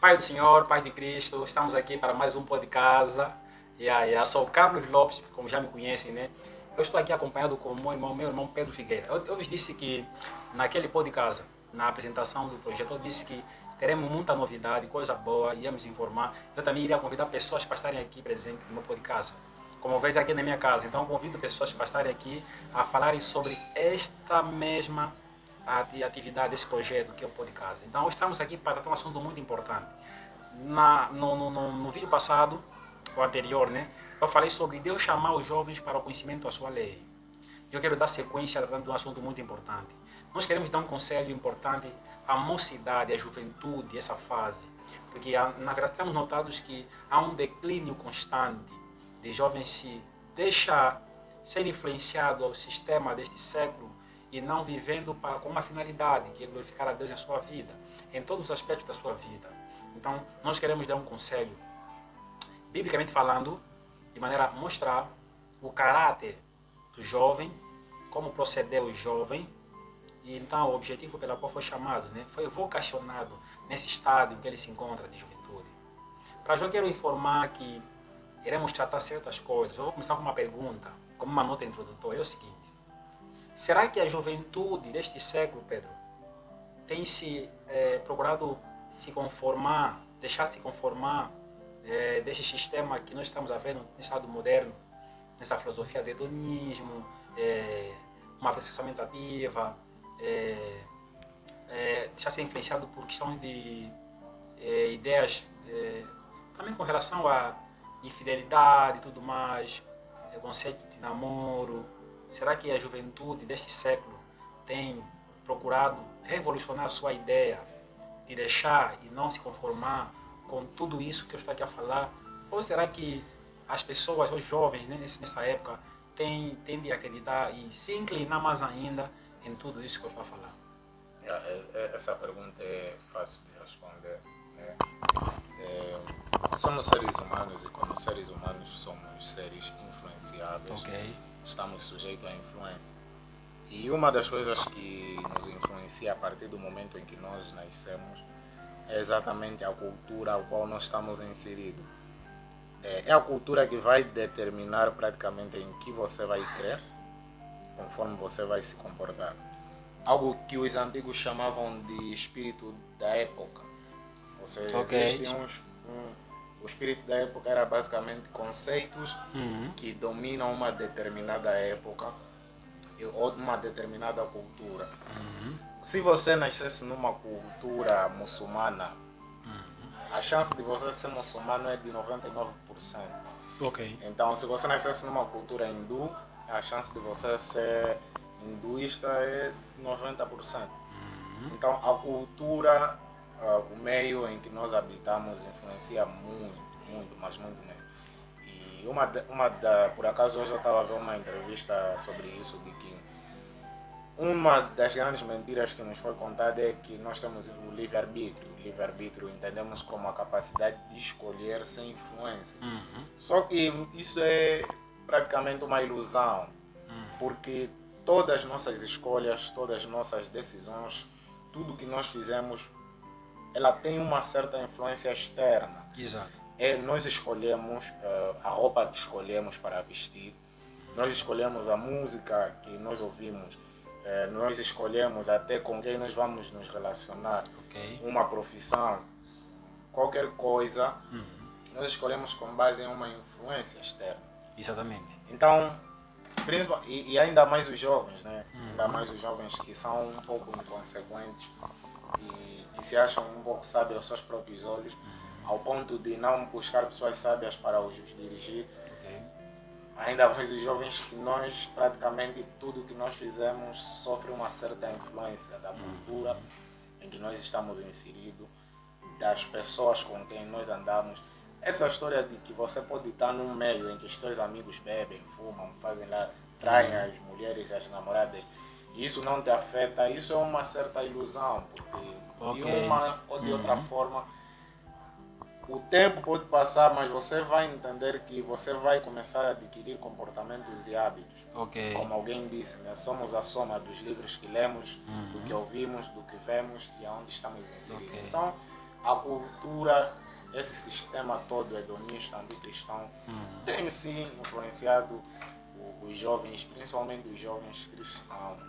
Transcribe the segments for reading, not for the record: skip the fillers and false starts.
Pai do Senhor, Pai de Cristo, estamos aqui para mais um pó de casa. Sou o Carlos Lopes, como já me conhecem, né? Eu estou aqui acompanhado com meu irmão Pedro Figueira. Eu vos disse que naquele pó de casa, na apresentação do projeto, eu disse que teremos muita novidade, coisa boa, íamos informar. Eu também iria convidar pessoas para estarem aqui presentes no meu pó de casa. Como vês aqui na minha casa, então eu convido pessoas para estarem aqui a falarem sobre esta mesma atividade, esse projeto que é o Pó de Casa. Então, estamos aqui para tratar um assunto muito importante. No vídeo passado, o anterior, né, eu falei sobre Deus chamar os jovens para o conhecimento da sua lei. Eu quero dar sequência tratando de um assunto muito importante. Nós queremos dar um conselho importante à mocidade, à juventude, essa fase. Porque, na verdade, temos notado que há um declínio constante de jovens se deixar ser influenciado ao sistema deste século e não vivendo com uma finalidade, que é glorificar a Deus em sua vida, em todos os aspectos da sua vida. Então, nós queremos dar um conselho, biblicamente falando, de maneira a mostrar o caráter do jovem, como proceder o jovem, e então o objetivo pelo qual foi chamado, né, foi vocacionado nesse estádio em que ele se encontra de juventude. Para já eu quero informar que iremos tratar certas coisas. Eu vou começar com uma pergunta, como uma nota introdutória, é o seguinte: será que a juventude deste século, Pedro, tem procurado se conformar, deixar se conformar desse sistema que nós estamos a ver no Estado moderno, nessa filosofia do hedonismo, uma fixação ativa, deixar ser influenciado por questões de ideias, também com relação à infidelidade e tudo mais, conceito de namoro? Será que a juventude deste século tem procurado revolucionar a sua ideia de deixar e não se conformar com tudo isso que eu estou aqui a falar? Ou será que as pessoas, os jovens, né, nessa época, tendem a acreditar e se inclinar mais ainda em tudo isso que eu estou a falar? Essa pergunta é fácil de responder, né? Somos seres humanos e como seres humanos somos seres influenciáveis. Ok. Estamos sujeitos à influência. E uma das coisas que nos influencia a partir do momento em que nós nascemos é exatamente a cultura ao qual nós estamos inseridos. É a cultura que vai determinar praticamente em que você vai crer, conforme você vai se comportar. Algo que os antigos chamavam de espírito da época. Ou seja, Ok. o espírito da época era basicamente conceitos que dominam uma determinada época ou uma determinada cultura. Se você nascesse numa cultura muçulmana, a chance de você ser muçulmano é de 99%. Ok. Então, se você nascesse numa cultura hindu, a chance de você ser hinduísta é 90%. Então, a cultura, o meio em que nós habitamos influencia muito, mas muito mesmo. E por acaso hoje eu estava a ver uma entrevista sobre isso, de que uma das grandes mentiras que nos foi contada é que nós temos o livre-arbítrio. O livre-arbítrio entendemos como a capacidade de escolher sem influência. Só que isso é praticamente uma ilusão, porque todas as nossas escolhas, todas as nossas decisões, tudo que nós fizemos, ela tem uma certa influência externa. Exato. Nós escolhemos a roupa que escolhemos para vestir, nós escolhemos a música que nós ouvimos, nós escolhemos até com quem nós vamos nos relacionar, Ok. uma profissão, qualquer coisa, nós escolhemos com base em uma influência externa. Exatamente. Então, e ainda mais os jovens, né? Ainda mais os jovens que são um pouco inconsequentes e que se acham um pouco sábios aos seus próprios olhos, ao ponto de não buscar pessoas sábias para os dirigir. Ok. Ainda mais os jovens que nós, praticamente tudo que nós fizemos sofre uma certa influência da cultura em que nós estamos inseridos, das pessoas com quem nós andamos. Essa história de que você pode estar num meio em que os teus amigos bebem, fumam, fazem lá, traem as mulheres, as namoradas, e isso não te afeta, isso é uma certa ilusão, porque de uma ou de outra forma o tempo pode passar, mas você vai entender que você vai começar a adquirir comportamentos e hábitos. Ok. Como alguém disse, né? Somos a soma dos livros que lemos, do que ouvimos, do que vemos e aonde estamos inseridos. Ok. Então, cultura, esse sistema todo hedonista, anticristão, tem sim influenciado os jovens, principalmente os jovens cristãos.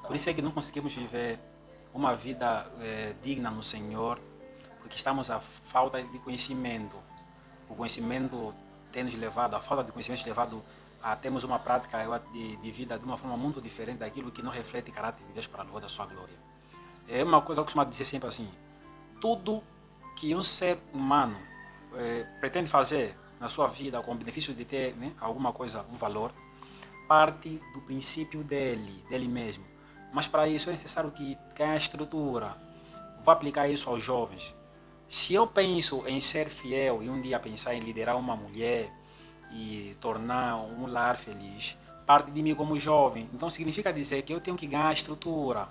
Por isso é que não conseguimos viver uma vida digna no Senhor, porque estamos à falta de conhecimento. O conhecimento tem nos levado, a falta de conhecimento nos levado a termos uma prática de vida de uma forma muito diferente daquilo que não reflete o caráter de Deus para a louvor da sua glória. É uma coisa que eu costumo dizer sempre assim: tudo que um ser humano pretende fazer na sua vida com o benefício de ter, né, alguma coisa, um valor, parte do princípio dele mesmo. Mas para isso é necessário que ganhe estrutura. Vou aplicar isso aos jovens. Se eu penso em ser fiel e um dia pensar em liderar uma mulher e tornar um lar feliz, parte de mim como jovem. Então significa dizer que eu tenho que ganhar estrutura.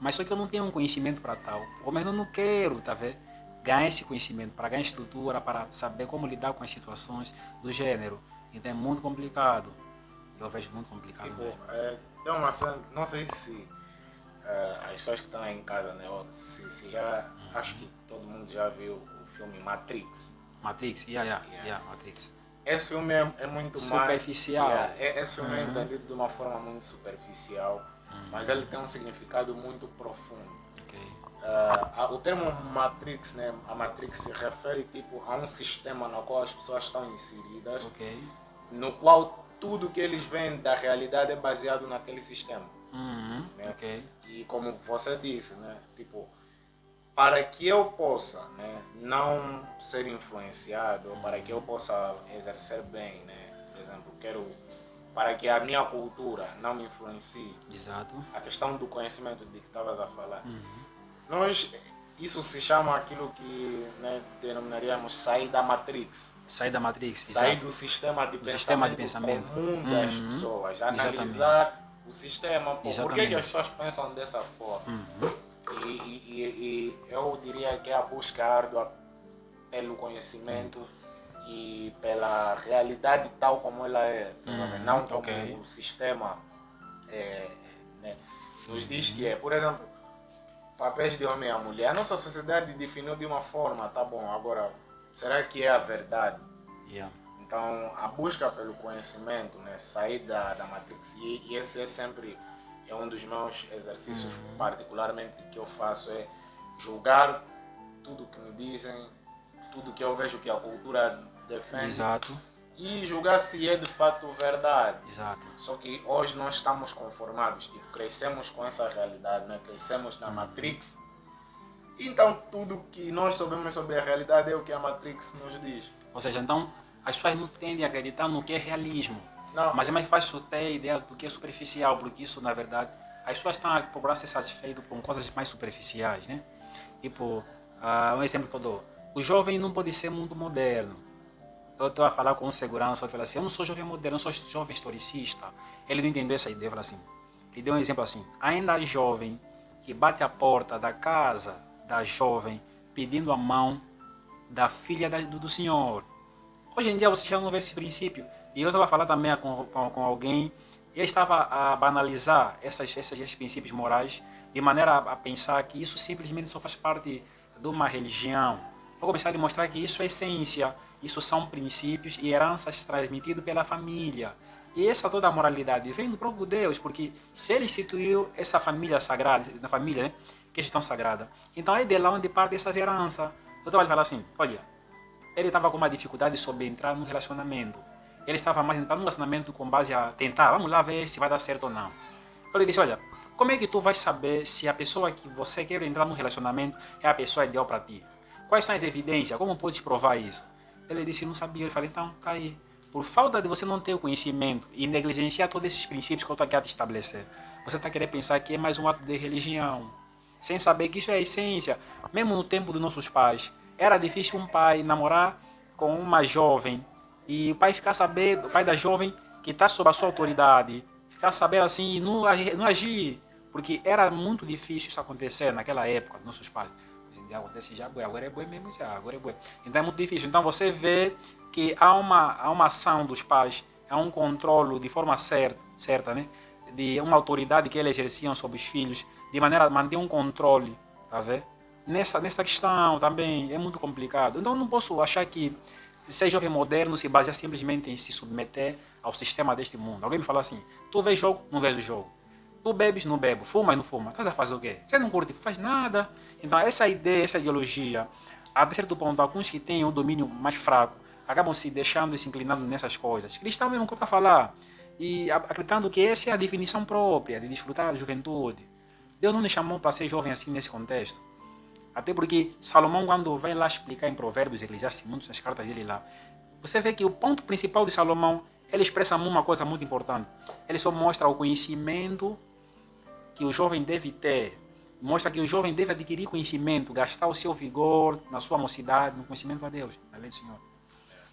Mas só que eu não tenho um conhecimento para tal. Ou mesmo eu não quero, tá vendo? Ganhar esse conhecimento, para ganhar estrutura, para saber como lidar com as situações do gênero. Então é muito complicado. Eu vejo muito complicado Tipo, mesmo. tem uma cena, não sei se as pessoas que estão aí em casa, né, se já, acho que todo mundo já viu o filme Matrix. Matrix, Matrix. Esse filme é muito Superficial. mais... esse filme é entendido de uma forma muito superficial, mas ele tem um significado muito profundo. Okay. O termo Matrix, né, a Matrix se refere tipo, a um sistema no qual as pessoas estão inseridas, Okay. no qual tudo que eles veem da realidade é baseado naquele sistema. Né? Okay. E como você disse, né, tipo, para que eu possa, né, não ser influenciado, para que eu possa exercer bem, né, por exemplo, para que a minha cultura não me influencie. Exato. A questão do conhecimento de que estavas a falar. Isso se chama aquilo que, né, denominaríamos sair da Matrix. Sair da Matrix. Sair Exato. do sistema de sistema pensamento, de pensamento. comum das pessoas. Analisar Exatamente. o sistema. Por que Exatamente. as pessoas pensam dessa forma? E eu diria que é a busca árdua pelo conhecimento e pela realidade tal como ela é. Não como o sistema né, nos diz que é. Por exemplo, papéis de homem e mulher. A nossa sociedade definiu de uma forma, tá bom, agora, será que é a verdade? Yeah. Então, a busca pelo conhecimento, né, sair da Matrix, e esse é sempre um dos meus exercícios, particularmente, que eu faço, é julgar tudo que me dizem, tudo que eu vejo que a cultura defende. Exato. E julgar se é de fato verdade. Exato. Só que hoje nós estamos conformados, tipo, crescemos com essa realidade, né? Crescemos na Matrix. Então tudo que nós sabemos sobre a realidade é o que a Matrix nos diz. Ou seja, então as pessoas não tendem a acreditar no que é realismo. Não. Mas é mais fácil ter a ideia do que é superficial, porque isso, na verdade, as pessoas estão a procurar ser satisfeitas com coisas mais superficiais, né? Tipo, um exemplo que eu dou. O jovem não pode ser muito moderno. Eu estou a falar com segurança, eu falo assim, eu não sou jovem moderno, eu sou jovem historicista. Ele não entendeu essa ideia, eu falo assim, ele deu um exemplo assim, ainda há jovem que bate a porta da casa da jovem pedindo a mão da filha do senhor. Hoje em dia você já não vê esse princípio. E eu estava a falar também com alguém, e ele estava a banalizar esses princípios morais de maneira a pensar que isso simplesmente só faz parte de uma religião. Eu comecei a mostrar que isso é essência, isso são princípios e heranças transmitidos pela família. E essa toda a moralidade vem do próprio Deus, porque se ele instituiu essa família sagrada, na família, né, que é tão sagrada, então é de lá onde parte essas heranças. Eu estava a falar assim, olha, ele estava com uma dificuldade sobre entrar num relacionamento. Ele estava mais entrando num relacionamento com base a tentar, vamos lá ver se vai dar certo ou não. Eu lhe disse, olha, como é que tu vai saber se a pessoa que você quer entrar num relacionamento é a pessoa ideal para ti? Quais são as evidências? Como podes provar isso? Ele disse, não sabia. Eu falei, então, tá aí. Por falta de você não ter o conhecimento e negligenciar todos esses princípios que eu estou aqui a te estabelecer, você está querendo pensar que é mais um ato de religião, sem saber que isso é a essência. Mesmo no tempo dos nossos pais, era difícil um pai namorar com uma jovem e o pai ficar sabendo, o pai da jovem que está sob a sua autoridade, ficar sabendo assim e não agir, porque era muito difícil isso acontecer naquela época dos nossos pais. Acontece já, agora é boi mesmo já, agora é boi. Então é muito difícil. Então você vê que há uma ação dos pais, há um controle de forma certa, né? De uma autoridade que eles exerciam sobre os filhos, de maneira a manter um controle, tá vendo? nessa questão também é muito complicado. Então não posso achar que ser jovem moderno se baseia simplesmente em se submeter ao sistema deste mundo. Alguém me fala assim, tu vês jogo, não vês o jogo. Tu bebes, não bebo. Fuma e não fuma. Estás a fazer o quê? Você não curte, faz nada. Então essa ideia, essa ideologia, até certo ponto, alguns que têm um domínio mais fraco, acabam se deixando e se inclinando nessas coisas. Cristão mesmo que eu estou a falar. E acreditando que essa é a definição própria de desfrutar da juventude. Deus não nos chamou para ser jovem assim nesse contexto. Até porque Salomão, quando vai lá explicar em Provérbios, Eclesiastes, muitas das cartas dele lá, você vê que o ponto principal de Salomão, ele expressa uma coisa muito importante. Ele só mostra o conhecimento que o jovem deve ter. Mostra que o jovem deve adquirir conhecimento, gastar o seu vigor na sua mocidade, no conhecimento a Deus, na lei do Senhor.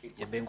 E é bem